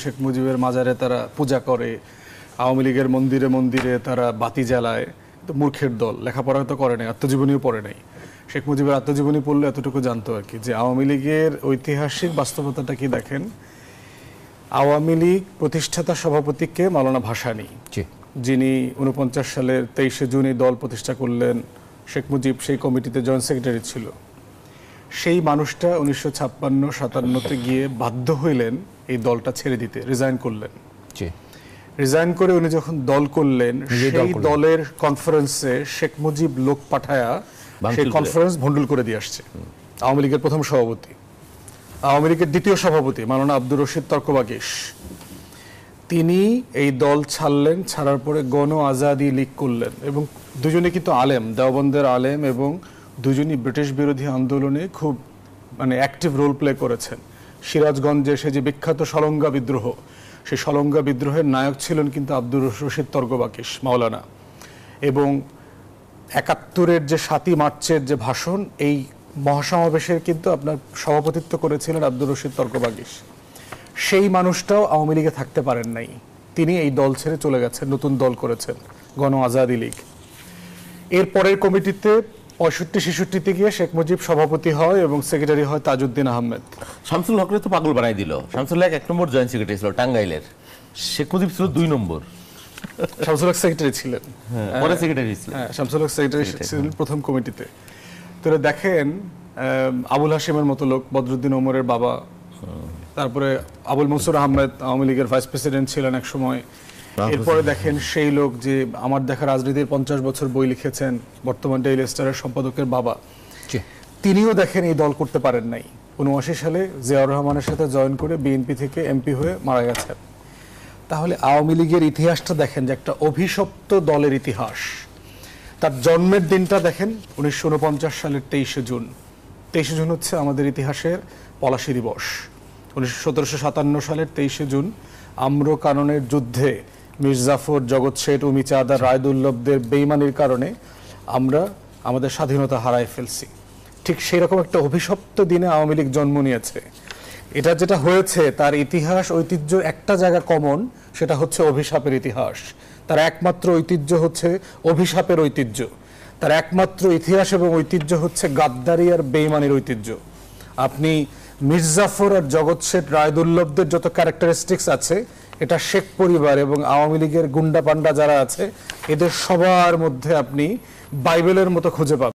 শেখ মুজিবের মাজারে তারা পূজা করে, আওয়ামী লীগের মন্দিরে মন্দিরে তারা বাতি জ্বালায়। তো মূর্খের দল, লেখাপড়া তো করে নাই, আত্মজীবনীও পড়ে নাই। শেখ মুজিবের আত্মজীবনী পড়লে এতটুকু জানতো আর কি, যে আওয়ামী লীগের ঐতিহাসিক বাস্তবতাটা কি দেখেন। আওয়ামী লীগ প্রতিষ্ঠাতা সভাপতিকে মাওলানা ভাসানী, যিনি 49 সালের 23শে জুন এই দল প্রতিষ্ঠা করলেন, শেখ মুজিব সেই কমিটিতে জয়েন্ট সেক্রেটারি ছিল। সেই মানুষটা 1956-57-তে গিয়ে বাধ্য হইলেন এই দলটা ছেড়ে দিতে, রিজাইন করলেন। রিজাইন করে উনি যখন দল করলেন, সেই দলের কনফারেন্সে শেখ মুজিব লোক পাঠায়া সেই কনফারেন্স ভণ্ডুল করে দিয়ে আসছে। আওয়ামী লীগের প্রথম সভাপতি, আওয়ামী লীগের দ্বিতীয় সভাপতি মাওলানা আব্দুর রশিদ তর্কবাগীশ, তিনি এই দল ছাড়লেন। ছাড়ার পরে গণ আজাদি লীগ করলেন এবং দুজনে কিন্তু আলেম, দেওবন্দের আলেম, এবং দুজনই ব্রিটিশ বিরোধী আন্দোলনে খুব অ্যাক্টিভ রোল প্লে করেছেন। সিরাজগঞ্জে সে যে বিখ্যাত সলঙ্গা বিদ্রোহ, সেই সলঙ্গা বিদ্রোহের নায়ক ছিলেন কিন্তু আব্দুর রশিদ তর্কবাগীশ মাওলানা। এবং 71-এর যে 7ই মার্চের যে ভাষণ, এই মহাসমাবেশের কিন্তু আপনার সভাপতিত্ব করেছিলেন আব্দুর রশিদ তর্কবাগীশ। সেই মানুষটাও আওয়ামী লীগে থাকতে পারেন নাই, তিনি এই দল ছেড়ে চলে গেছেন, নতুন দল করেছেন গণ আজাদি লীগ। এর পরের কমিটিতে 65-66-তে গিয়ে শেখ মুজিব সভাপতি হয় এবং সেক্রেটারি হয় তাজউদ্দিন আহমেদ। শামসুল হকরে তো পাগল বানাই দিল। শামসুল হক 1 নম্বর জয়েন্ট সেক্রেটারি ছিল টাঙ্গাইলের, শেখ মুজিব ছিল 2 নম্বর। শামসুল হক সেক্রেটারি ছিলেন, পরে সেক্রেটারি ছিলেন। হ্যাঁ, শামসুল হক সেক্রেটারি ছিলেন প্রথম কমিটিতে। তো দেখেন, আবুল হাশিমের মতো লোক, বদরুদ্দিন ওমরের বাবা, তারপরে আবুল মনসুর আহমেদ আওয়ামী লীগের ভাইস প্রেসিডেন্ট ছিলেন এক সময়। এরপরে দেখেন সেই লোক যে আমার দেখা রাজনীতির 50 বছর বই লিখেছেন, বর্তমান ডেইলি স্টারের সম্পাদকের বাবা, তিনিও দেখেন এই দল করতে পারেন নাই। 79 সালে জিয়াউর রহমানের সাথে জয়েন করে বিএনপি থেকে এমপি হয়ে মারা গেছেন। তাহলে আওয়ামী লীগের ইতিহাসটা দেখেন যে একটা অভিশপ্ত দলের ইতিহাস। তার জন্মের দিনটা দেখেন 1949 সালের 23শে জুন। 23শে জুন হচ্ছে আমাদের ইতিহাসের পলাশী দিবস। 1757 সালের 23শে জুন আম্র কাননের যুদ্ধে মির্জাফর, জগৎ শেঠ, উমি চাঁদা, রায়দুল্লভদের বেইমানির কারণে আমরা আমাদের স্বাধীনতা হারায় ফেলছি। ঠিক সেই রকম একটা অভিশপ্ত দিনে আওয়ামী লীগ জন্ম নিয়েছে। এটা যেটা হয়েছে, তার ইতিহাস ঐতিহ্য একটা জায়গা কমন, সেটা হচ্ছে অভিশাপের ইতিহাস। তার একমাত্র ঐতিহ্য হচ্ছে অভিশাপের ঐতিহ্য। তার একমাত্র ইতিহাস এবং ঐতিহ্য হচ্ছে গাদ্দারি আর বেইমানির ঐতিহ্য। আপনি মির্জাফর আর জগৎ শেঠ, রায়দুল্লভদের যত ক্যারেক্টারিস্টিক্স আছে, এটা শেখ পরিবার এবং আওয়ামী লীগের গুন্ডা পান্ডা যারা আছে, এদের সবার মধ্যে আপনি বাইবেলের মতো খুঁজে পাবেন।